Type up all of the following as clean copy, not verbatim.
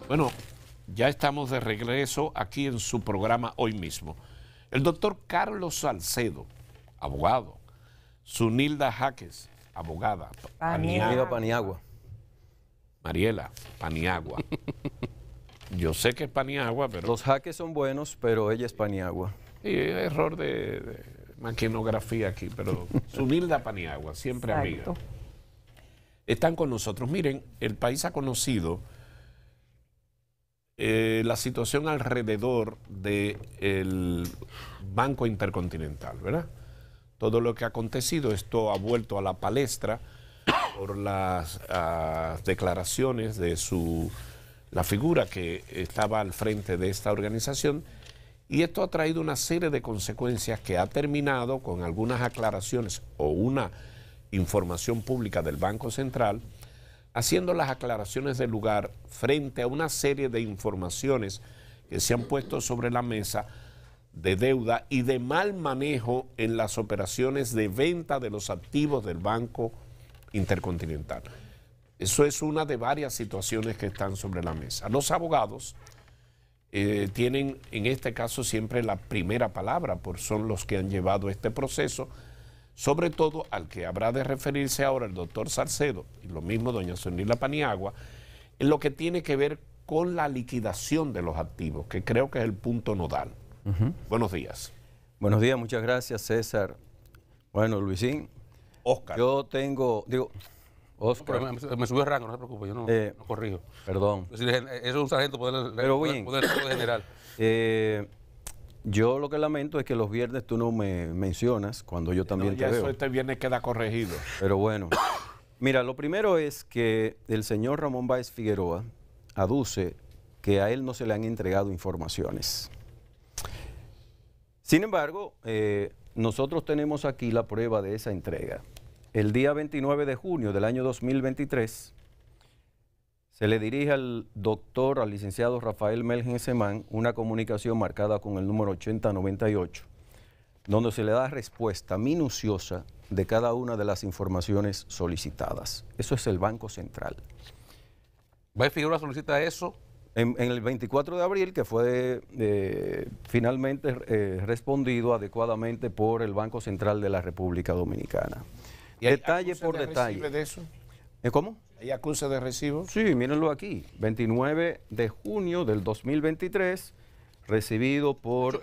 Bueno, ya estamos de regreso aquí en su programa hoy mismo. El doctor Carlos Salcedo, abogado. Zunilda Jaques, abogada. Paniagua. Mariela, Paniagua. Yo sé que es Paniagua, pero... Los Jaques son buenos, pero ella es Paniagua. Sí, error de maquinografía aquí, pero Zunilda Paniagua, siempre amiga. Están con nosotros. Miren, el país ha conocido la situación alrededor del Banco Intercontinental, ¿verdad? Todo lo que ha acontecido, esto ha vuelto a la palestra por las declaraciones de la figura que estaba al frente de esta organización, y esto ha traído una serie de consecuencias que ha terminado con algunas aclaraciones o una información pública del Banco Central, haciendo las aclaraciones del lugar frente a una serie de informaciones que se han puesto sobre la mesa de deuda y de mal manejo en las operaciones de venta de los activos del Banco Intercontinental. Eso es una de varias situaciones que están sobre la mesa. Los abogados tienen en este caso siempre la primera palabra, porque son los que han llevado este proceso, sobre todo al que habrá de referirse ahora el doctor Salcedo y lo mismo doña Zunilda Paniagua, en lo que tiene que ver con la liquidación de los activos, que creo que es el punto nodal. Buenos días. Buenos días, muchas gracias, César. Bueno, Luisín. Oscar. Yo tengo, Oscar. No, me subió el rango, no se preocupe, yo no corrijo. Perdón. Es decir, eso es un sargento poder general. Yo lo que lamento es que los viernes tú no me mencionas cuando yo también te veo. Eso este viernes queda corregido. Pero bueno, mira, lo primero es que el señor Ramón Báez Figueroa aduce que a él no se le han entregado informaciones. Sin embargo, nosotros tenemos aquí la prueba de esa entrega. El día 29 de junio del año 2023, se le dirige al licenciado Rafael Melgen Semán una comunicación marcada con el número 8098, donde se le da respuesta minuciosa de cada una de las informaciones solicitadas. Eso es el Banco Central. ¿Báez Figueroa solicita eso? En el 24 de abril, que fue finalmente respondido adecuadamente por el Banco Central de la República Dominicana. ¿Y hay Detalle por detalle. de eso? ¿Cómo? ¿Hay acuse de recibo? Sí, mírenlo aquí. 29 de junio del 2023, recibido por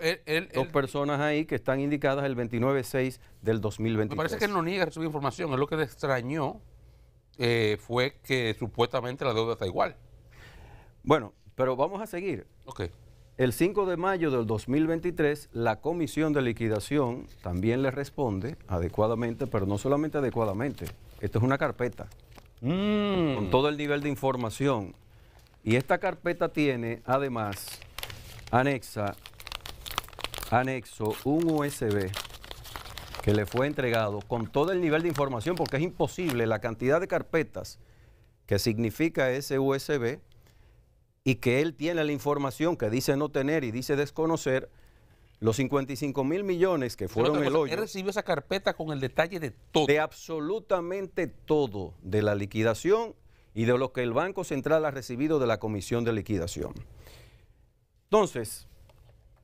dos personas ahí que están indicadas el 29/6 del 2023. Me parece que él no niega recibir información. Es lo que le extrañó fue que supuestamente la deuda está igual. Bueno, pero vamos a seguir. Ok. El 5 de mayo del 2023, la Comisión de Liquidación también le responde adecuadamente, pero no solamente adecuadamente. Esto es una carpeta con todo el nivel de información. Y esta carpeta tiene, además, anexo un USB que le fue entregado con todo el nivel de información, porque es imposible la cantidad de carpetas que significa ese USB, y que él tiene la información que dice no tener y dice desconocer, los 55,000 millones que fueron el hoyo. Él recibió esa carpeta con el detalle de todo. De absolutamente todo, de la liquidación y de lo que el Banco Central ha recibido de la Comisión de Liquidación. Entonces,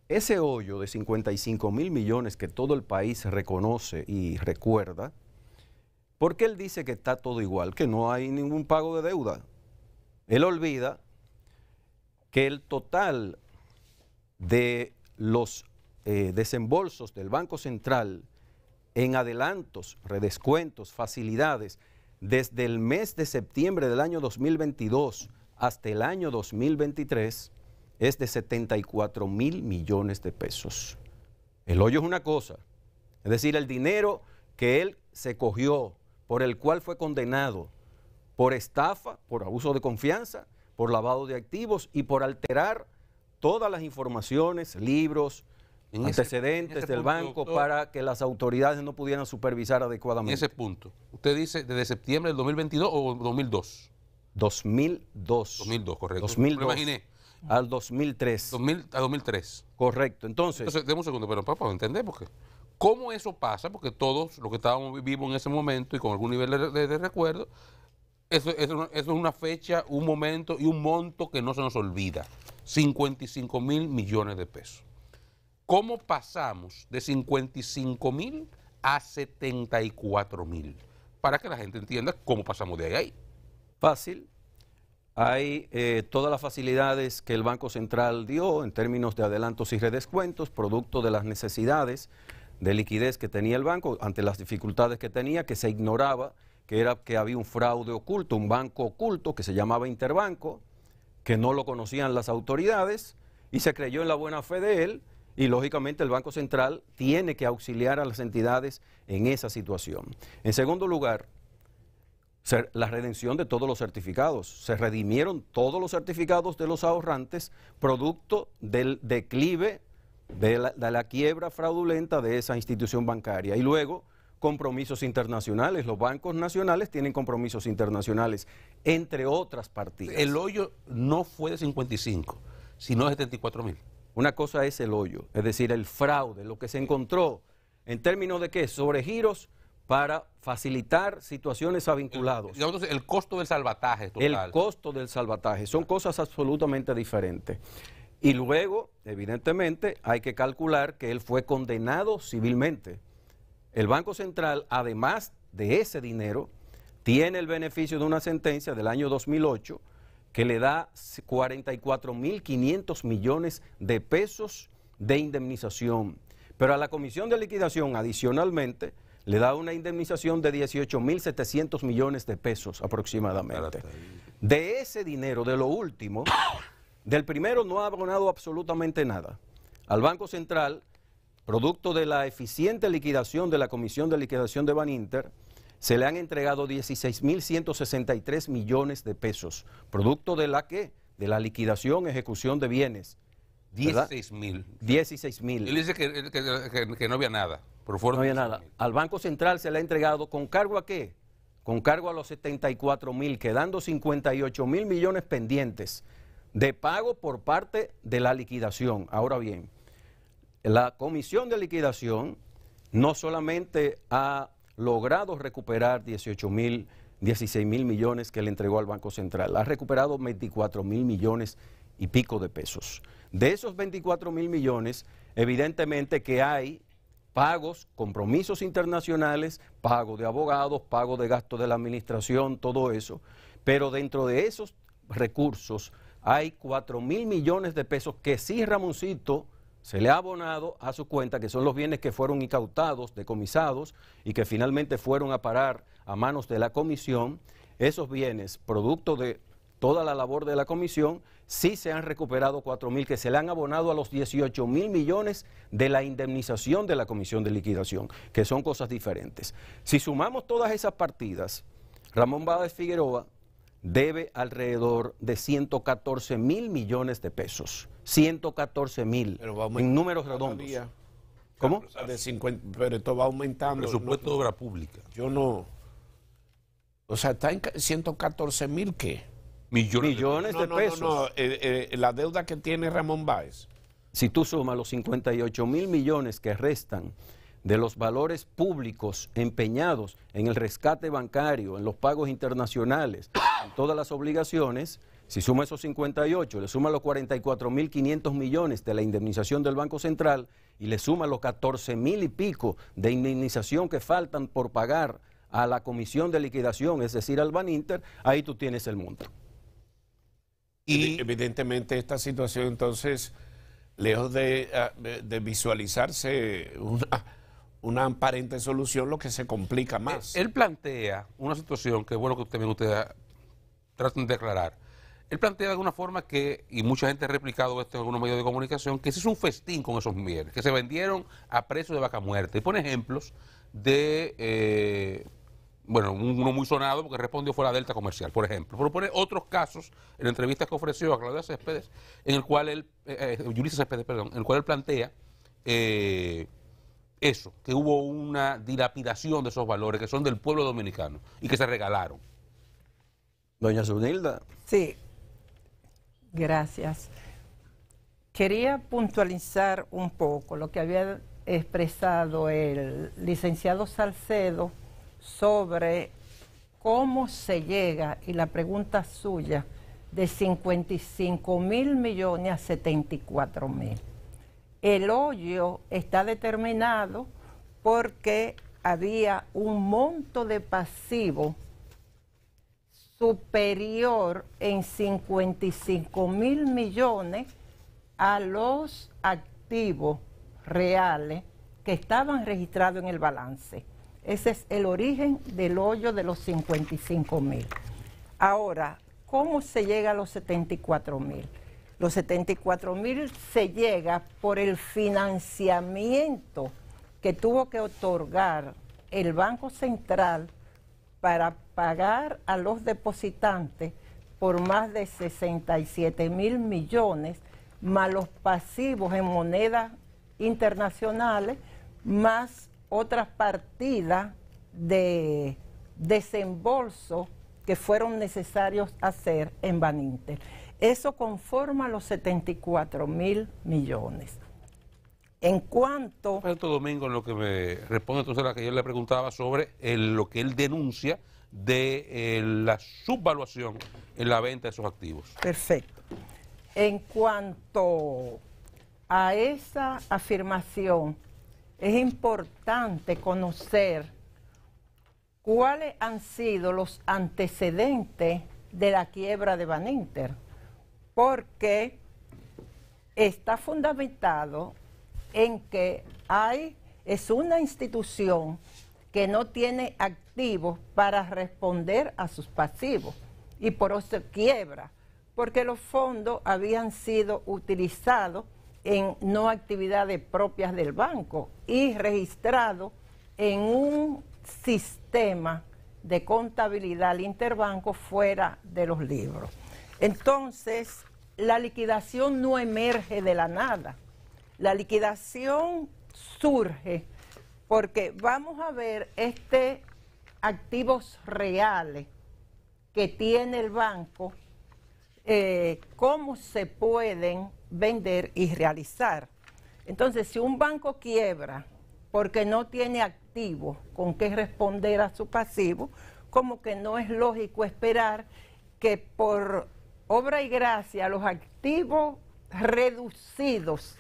ese hoyo de 55,000 millones que todo el país reconoce y recuerda, ¿por qué él dice que está todo igual? Que no hay ningún pago de deuda. Él olvida que el total de los desembolsos del Banco Central en adelantos, redescuentos, facilidades, desde el mes de septiembre del año 2022 hasta el año 2023, es de 74,000 millones de pesos. El hoyo es una cosa, es decir, el dinero que él se cogió, por el cual fue condenado por estafa, por abuso de confianza, por lavado de activos y por alterar todas las informaciones, libros, antecedentes del banco, doctor, para que las autoridades no pudieran supervisar adecuadamente. En ese punto, ¿usted dice desde septiembre del 2022 o 2002? 2002. 2002, correcto. 2002. Me imaginé. Al 2003. A 2003. Correcto. Entonces, deme un segundo, pero para entender, porque ¿cómo eso pasa? Porque todos los que estábamos vivos en ese momento y con algún nivel de recuerdo, Eso es una fecha, un momento y un monto que no se nos olvida. 55.000 millones de pesos. ¿Cómo pasamos de 55.000 a 74.000? Para que la gente entienda cómo pasamos de ahí a ahí. Fácil. Hay todas las facilidades que el Banco Central dio en términos de adelantos y redescuentos, producto de las necesidades de liquidez que tenía el banco ante las dificultades que tenía, que se ignoraba que era que había un fraude oculto, un banco oculto que se llamaba Interbanco, que no lo conocían las autoridades y se creyó en la buena fe de él y lógicamente el Banco Central tiene que auxiliar a las entidades en esa situación. En segundo lugar, la redención de todos los certificados. Se redimieron todos los certificados de los ahorrantes producto del declive de la quiebra fraudulenta de esa institución bancaria. Y luego, compromisos internacionales. Los bancos nacionales tienen compromisos internacionales, entre otras partidas. El hoyo no fue de 55, sino de 74.000. Una cosa es el hoyo, es decir, el fraude, lo que se encontró en términos de qué, sobregiros para facilitar situaciones a vinculados. Digamos, el costo del salvataje total. El costo del salvataje, son cosas absolutamente diferentes. Y luego, evidentemente, hay que calcular que él fue condenado civilmente. El Banco Central, además de ese dinero, tiene el beneficio de una sentencia del año 2008 que le da 44.500 millones de pesos de indemnización. Pero a la Comisión de Liquidación, adicionalmente, le da una indemnización de 18.700 millones de pesos aproximadamente. De ese dinero, de lo último, del primero no ha abonado absolutamente nada. Al Banco Central, producto de la eficiente liquidación de la Comisión de Liquidación de Baninter, se le han entregado 16.163 millones de pesos, producto de la ¿qué? De la liquidación, ejecución de bienes. 16.000. 16.000. Él dice que no había nada. Pero fueron no había nada. Al Banco Central se le ha entregado ¿con cargo a qué? Con cargo a los 74.000, quedando 58.000 millones pendientes de pago por parte de la liquidación. Ahora bien, la Comisión de Liquidación no solamente ha logrado recuperar 16.000 millones que le entregó al Banco Central, ha recuperado 24.000 millones y pico de pesos. De esos 24.000 millones, evidentemente que hay pagos, compromisos internacionales, pago de abogados, pago de gastos de la administración, todo eso, pero dentro de esos recursos hay 4.000 millones de pesos que sí, Ramoncito, se le ha abonado a su cuenta, que son los bienes que fueron incautados, decomisados y que finalmente fueron a parar a manos de la comisión. Esos bienes, producto de toda la labor de la comisión, sí se han recuperado 4.000 que se le han abonado a los 18.000 millones de la indemnización de la Comisión de Liquidación, que son cosas diferentes. Si sumamos todas esas partidas, Ramón Báez Figueroa debe alrededor de 114.000 millones de pesos. 114.000 en números redondos. ¿Cómo? De 50, pero esto va aumentando. Presupuesto de obra pública. Yo no. O sea, está en 114.000 ¿qué? Millones de pesos. No, la deuda que tiene Ramón Báez. Si tú sumas los 58.000 millones que restan de los valores públicos empeñados en el rescate bancario, en los pagos internacionales, en todas las obligaciones, si suma esos 58, le suma los 44.500 millones de la indemnización del Banco Central y le suma los 14.000 y pico de indemnización que faltan por pagar a la Comisión de Liquidación, es decir, al Baninter, ahí tú tienes el monto. Y evidentemente esta situación entonces, lejos de visualizarse una aparente solución, lo que se complica más. Él plantea una situación que es bueno que ustedes traten de aclarar. Él plantea de alguna forma que, y mucha gente ha replicado esto en algunos medios de comunicación, que ese es un festín con esos bienes, que se vendieron a precio de vaca muerta. Y pone ejemplos de, uno muy sonado porque respondió fue la Delta Comercial, por ejemplo. Pero pone otros casos en entrevistas que ofreció a Claudia Céspedes, en el cual Yulisa Céspedes, perdón, en el cual él plantea eso, que hubo una dilapidación de esos valores que son del pueblo dominicano y que se regalaron. Doña Zunilda. Sí, gracias. Quería puntualizar un poco lo que había expresado el licenciado Salcedo sobre cómo se llega, y la pregunta suya, de 55.000 millones a 74.000. El hoyo está determinado porque había un monto de pasivo superior en 55.000 millones a los activos reales que estaban registrados en el balance. Ese es el origen del hoyo de los 55.000. Ahora, ¿cómo se llega a los 74.000? Los 74.000 se llega por el financiamiento que tuvo que otorgar el Banco Central para pagar a los depositantes por más de 67.000 millones, más los pasivos en monedas internacionales, más otras partidas de desembolso que fueron necesarios hacer en Baninter. Eso conforma los 74.000 millones. En cuanto... Santo Domingo, en lo que me responde entonces a la que yo le preguntaba sobre lo que él denuncia de la subvaluación en la venta de esos activos. Perfecto. En cuanto a esa afirmación, es importante conocer cuáles han sido los antecedentes de la quiebra de Baninter, porque está fundamentado en que es una institución que no tiene activos para responder a sus pasivos y por eso quiebra, porque los fondos habían sido utilizados en no actividades propias del banco y registrados en un sistema de contabilidad al interbanco fuera de los libros. Entonces, la liquidación no emerge de la nada. La liquidación surge porque vamos a ver activos reales que tiene el banco, cómo se pueden vender y realizar. Entonces, si un banco quiebra porque no tiene activos con qué responder a su pasivo, como que no es lógico esperar que por obra y gracia los activos reducidos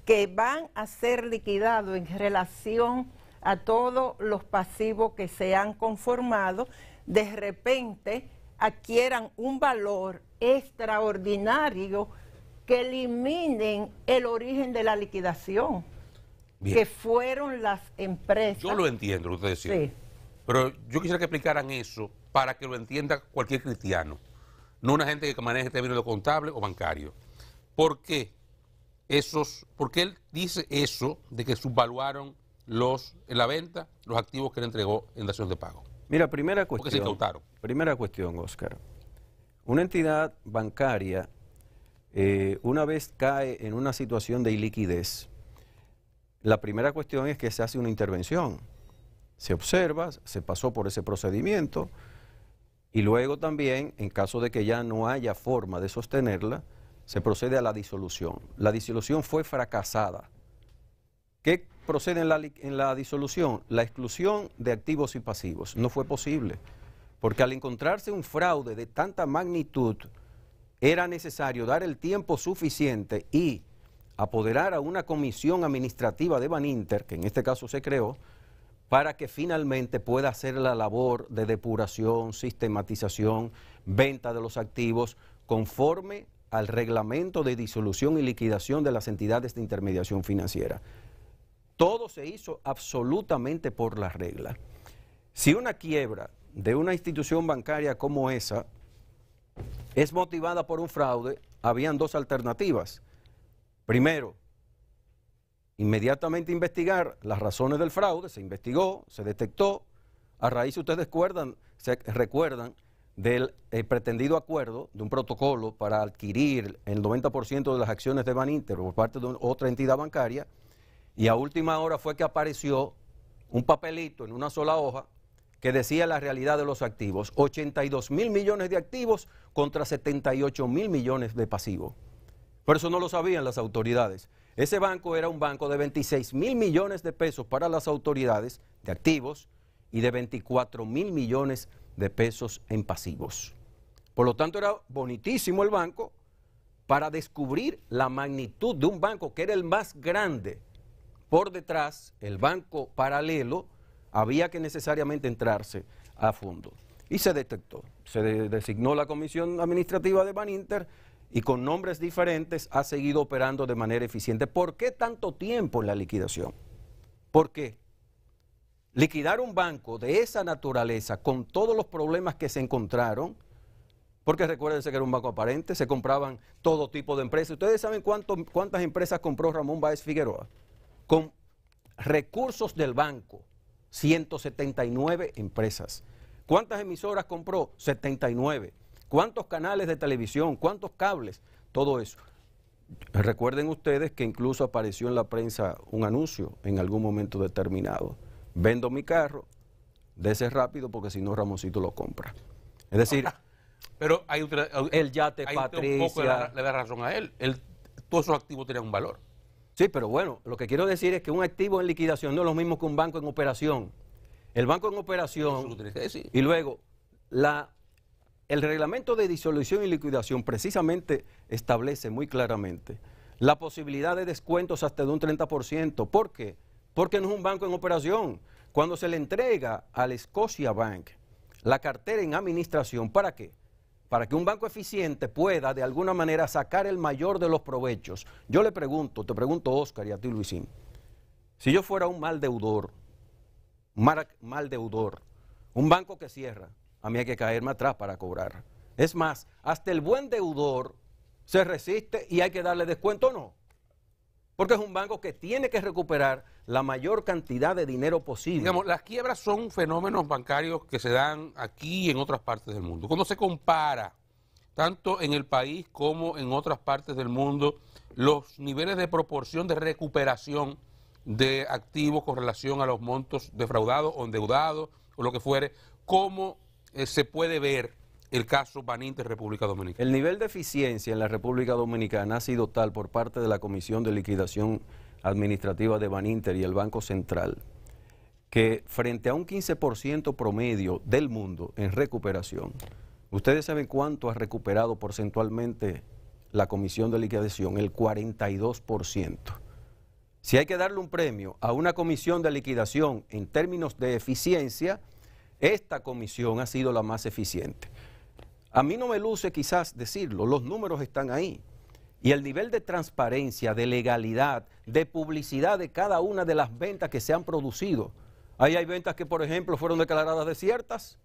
que van a ser liquidados en relación a todos los pasivos que se han conformado, de repente adquieran un valor extraordinario que eliminen el origen de la liquidación. Bien. Que fueron las empresas. Yo lo entiendo, lo que usted decía. Sí. Pero yo quisiera que explicaran eso para que lo entienda cualquier cristiano, no una gente que maneje términos contable o bancario. ¿Por qué él dice eso de que subvaluaron en la venta los activos que le entregó en dación de pago? Mira, primera cuestión. Porque se incautaron. Primera cuestión, Oscar. Una entidad bancaria, una vez cae en una situación de iliquidez, la primera cuestión es que se hace una intervención. Se observa, se pasó por ese procedimiento y luego también, en caso de que ya no haya forma de sostenerla, se procede a la disolución. La disolución fue fracasada. ¿Qué procede en la disolución? La exclusión de activos y pasivos. No fue posible, porque al encontrarse un fraude de tanta magnitud, era necesario dar el tiempo suficiente y apoderar a una comisión administrativa de Baninter, que en este caso se creó, para que finalmente pueda hacer la labor de depuración, sistematización, venta de los activos, conforme al reglamento de disolución y liquidación de las entidades de intermediación financiera. Todo se hizo absolutamente por la regla. Si una quiebra de una institución bancaria como esa es motivada por un fraude, habían dos alternativas. Primero, inmediatamente investigar las razones del fraude. Se investigó, se detectó. A raíz, ustedes recuerdan del pretendido acuerdo de un protocolo para adquirir el 90% de las acciones de Baninter por parte de otra entidad bancaria, y a última hora fue que apareció un papelito en una sola hoja que decía la realidad de los activos: 82.000 millones de activos contra 78.000 millones de pasivos. Por eso no lo sabían las autoridades. Ese banco era un banco de 26.000 millones de pesos para las autoridades de activos y de 24.000 millones de pesos en pasivos. Por lo tanto, era bonitísimo el banco para descubrir la magnitud de un banco que era el más grande. Por detrás, el banco paralelo, había que necesariamente entrarse a fondo. Y se detectó. Se designó la comisión administrativa de Baninter y con nombres diferentes ha seguido operando de manera eficiente. ¿Por qué tanto tiempo en la liquidación? ¿Por qué? Liquidar un banco de esa naturaleza con todos los problemas que se encontraron, porque recuérdense que era un banco aparente, se compraban todo tipo de empresas. ¿Ustedes saben cuántas empresas compró Ramón Báez Figueroa? Con recursos del banco, 179 empresas. ¿Cuántas emisoras compró? 79. ¿Cuántos canales de televisión? ¿Cuántos cables? Todo eso. Recuerden ustedes que incluso apareció en la prensa un anuncio en algún momento determinado. Vendo mi carro, dese rápido porque si no Ramoncito lo compra. Es decir, pero hay otra, el yate hay Patricia. un poco le da razón a él. Todos esos activos tienen un valor. Sí, pero bueno, lo que quiero decir es que un activo en liquidación no es lo mismo que un banco en operación. El banco en operación, Eso lo tienes que decir. y luego el reglamento de disolución y liquidación precisamente establece muy claramente la posibilidad de descuentos hasta de un 30%. ¿Por qué? Porque no es un banco en operación. Cuando se le entrega al Scotiabank la cartera en administración, ¿para qué? Para que un banco eficiente pueda de alguna manera sacar el mayor de los provechos. Yo te pregunto Oscar y a ti Luisín, si yo fuera un mal deudor, un banco que cierra, a mí hay que caerme atrás para cobrar. Es más, hasta el buen deudor se resiste y hay que darle descuento o no. Porque es un banco que tiene que recuperar la mayor cantidad de dinero posible. Digamos, las quiebras son fenómenos bancarios que se dan aquí y en otras partes del mundo. Cuando se compara, tanto en el país como en otras partes del mundo, los niveles de proporción de recuperación de activos con relación a los montos defraudados o endeudados o lo que fuere, ¿cómo se puede ver el caso Baninter República Dominicana? El nivel de eficiencia en la República Dominicana ha sido tal por parte de la Comisión de Liquidación Administrativa de Baninter y el Banco Central, que frente a un 15% promedio del mundo en recuperación, ¿ustedes saben cuánto ha recuperado porcentualmente la Comisión de Liquidación? El 42%. Si hay que darle un premio a una comisión de liquidación en términos de eficiencia, esta comisión ha sido la más eficiente. A mí no me luce quizás decirlo, los números están ahí. Y el nivel de transparencia, de legalidad, de publicidad de cada una de las ventas que se han producido. Ahí hay ventas que, por ejemplo, fueron declaradas desiertas.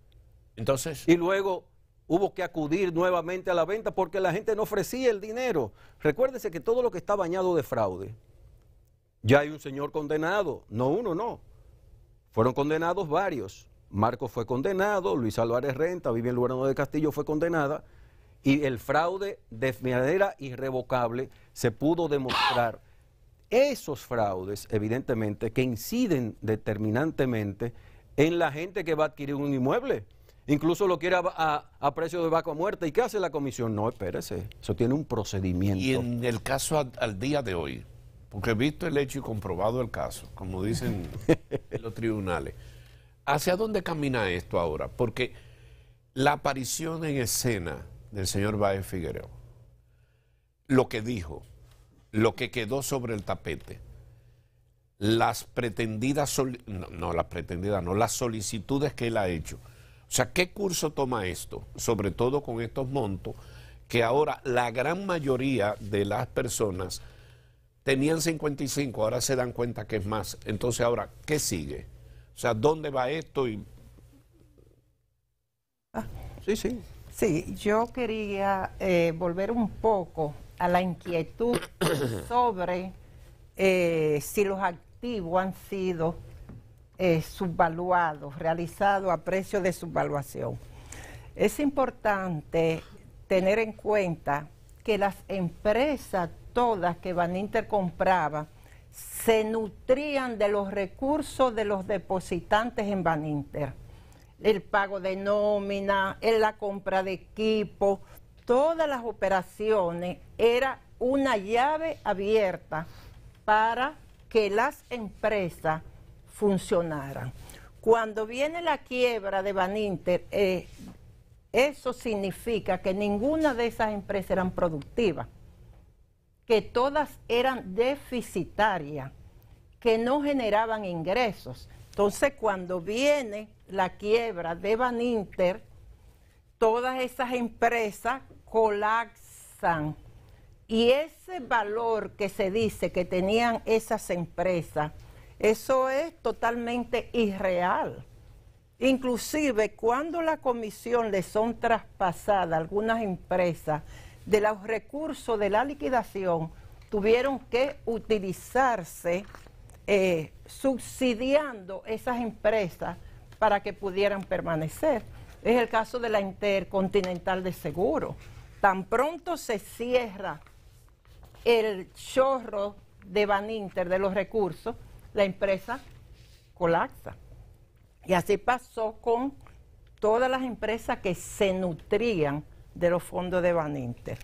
Entonces, Y luego hubo que acudir nuevamente a la venta porque la gente no ofrecía el dinero. Recuérdense que todo lo que está bañado de fraude, ya hay un señor condenado, no uno, no. Fueron condenados varios. Marcos fue condenado, Luis Álvarez Renta, Vivian Lugano de Castillo fue condenada, y el fraude de manera irrevocable se pudo demostrar. Esos fraudes, evidentemente, que inciden determinantemente en la gente que va a adquirir un inmueble. Incluso lo quiere a precio de vaca muerta. ¿Y qué hace la comisión? No, espérese, eso tiene un procedimiento. y en el caso al día de hoy, porque he visto el hecho y comprobado el caso, como dicen los tribunales, ¿hacia dónde camina esto ahora? Porque la aparición en escena del señor Báez Figueroa, lo que dijo, lo que quedó sobre el tapete, las pretendidas, las solicitudes que él ha hecho. O sea, ¿qué curso toma esto? Sobre todo con estos montos que ahora la gran mayoría de las personas tenían 55, ahora se dan cuenta que es más. Entonces ahora, ¿qué sigue? O sea, ¿dónde va esto? Sí. Sí, yo quería volver un poco a la inquietud sobre si los activos han sido subvaluados, realizados a precio de subvaluación. Es importante tener en cuenta que las empresas todas que Baninter compraba se nutrían de los recursos de los depositantes en Baninter. El pago de nómina, la compra de equipo, todas las operaciones era una llave abierta para que las empresas funcionaran. Cuando viene la quiebra de Baninter, eso significa que ninguna de esas empresas eran productivas, que todas eran deficitarias, que no generaban ingresos. Entonces, cuando viene la quiebra de Baninter, todas esas empresas colapsan. Y ese valor que se dice que tenían esas empresas, eso es totalmente irreal. Inclusive, cuando la comisión le son traspasadas a algunas empresas de los recursos de la liquidación, tuvieron que utilizarse subsidiando esas empresas para que pudieran permanecer. Es el caso de la Intercontinental de Seguros. Tan pronto se cierra el chorro de Baninter de los recursos, la empresa colapsa. Y así pasó con todas las empresas que se nutrían de los fondos de Baninter.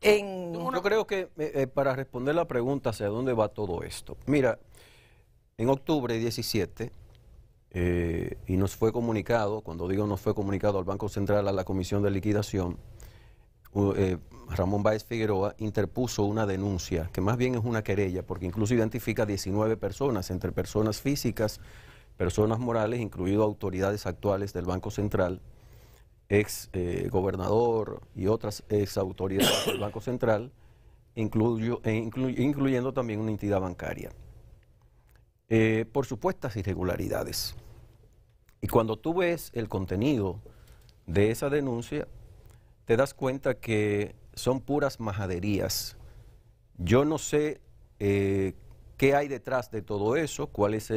Yo creo que para responder la pregunta hacia dónde va todo esto, mira, en octubre 17, y nos fue comunicado, cuando digo nos fue comunicado al Banco Central, a la Comisión de Liquidación, Ramón Báez Figueroa interpuso una denuncia, que más bien es una querella, porque incluso identifica 19 personas, entre personas físicas, personas morales, incluido autoridades actuales del Banco Central, ex gobernador y otras ex autoridades del Banco Central, incluyendo también una entidad bancaria, por supuestas irregularidades. Y cuando tú ves el contenido de esa denuncia, te das cuenta que son puras majaderías. Yo no sé qué hay detrás de todo eso, cuál es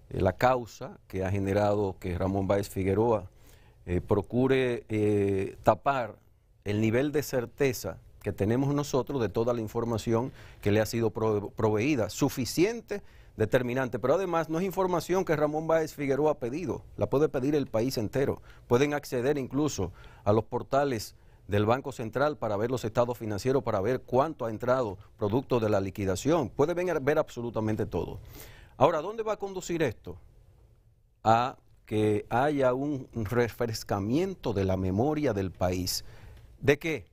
la causa que ha generado que Ramón Báez Figueroa procure tapar el nivel de certeza que tenemos nosotros de toda la información que le ha sido proveída, suficiente, determinante, pero además no es información que Ramón Báez Figueroa ha pedido, la puede pedir el país entero. Pueden acceder incluso a los portales del Banco Central para ver los estados financieros, para ver cuánto ha entrado producto de la liquidación. Puede ver absolutamente todo. Ahora, ¿dónde va a conducir esto? A que haya un refrescamiento de la memoria del país. ¿De qué?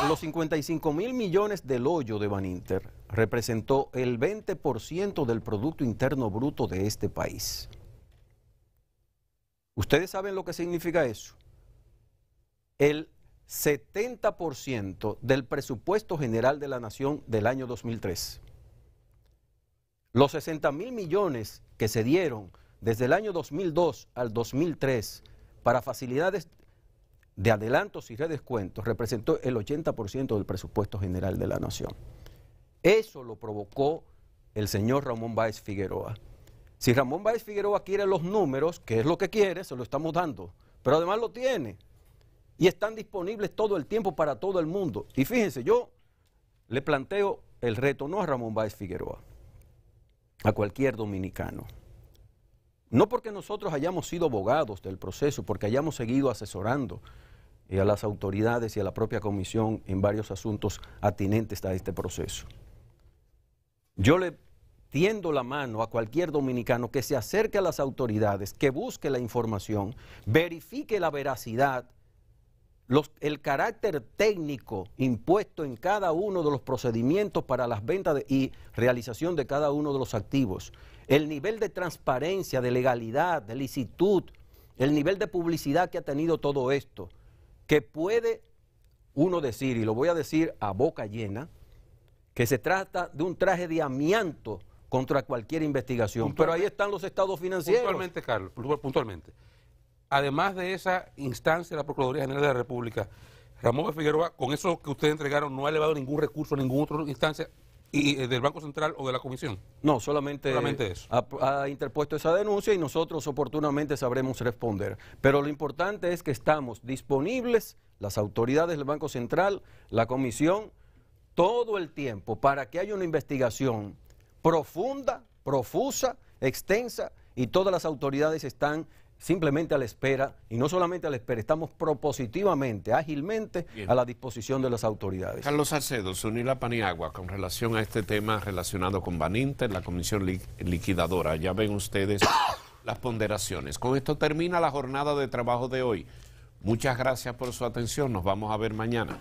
Los 55.000 millones del hoyo de Baninter representó el 20% del Producto Interno Bruto de este país. ¿Ustedes saben lo que significa eso? El 70% del presupuesto general de la Nación del año 2003. Los 60.000 millones que se dieron desde el año 2002 al 2003 para facilidades de adelantos y redescuentos representó el 80% del presupuesto general de la Nación. Eso lo provocó el señor Ramón Báez Figueroa. Si Ramón Báez Figueroa quiere los números, que es lo que quiere, se lo estamos dando, pero además lo tiene. Y están disponibles todo el tiempo para todo el mundo. Y fíjense, yo le planteo el reto no a Ramón Báez Figueroa, a cualquier dominicano. No porque nosotros hayamos sido abogados del proceso, porque hayamos seguido asesorando a las autoridades y a la propia comisión en varios asuntos atinentes a este proceso. Yo le tiendo la mano a cualquier dominicano que se acerque a las autoridades, que busque la información, verifique la veracidad, el carácter técnico impuesto en cada uno de los procedimientos para las ventas y realización de cada uno de los activos, el nivel de transparencia, de legalidad, de licitud, el nivel de publicidad que ha tenido todo esto, que puede uno decir, y lo voy a decir a boca llena, que se trata de un traje de amianto contra cualquier investigación. Pero ahí están los estados financieros. Puntualmente, Carlos, puntualmente. Además de esa instancia de la Procuraduría General de la República, Ramón Báez Figueroa, con eso que ustedes entregaron, no ha elevado ningún recurso a ninguna otra instancia del Banco Central o de la Comisión. No, solamente eso. Ha interpuesto esa denuncia y nosotros oportunamente sabremos responder. Pero lo importante es que estamos disponibles, las autoridades del Banco Central, la Comisión, todo el tiempo para que haya una investigación profunda, profusa, extensa, y todas las autoridades están simplemente a la espera, y no solamente a la espera, estamos propositivamente, ágilmente Bien. a la disposición de las autoridades. Carlos Salcedo, Zunila Paniagua, con relación a este tema relacionado con Baninter, la comisión liquidadora. Ya ven ustedes las ponderaciones. Con esto termina la jornada de trabajo de hoy. Muchas gracias por su atención. Nos vamos a ver mañana.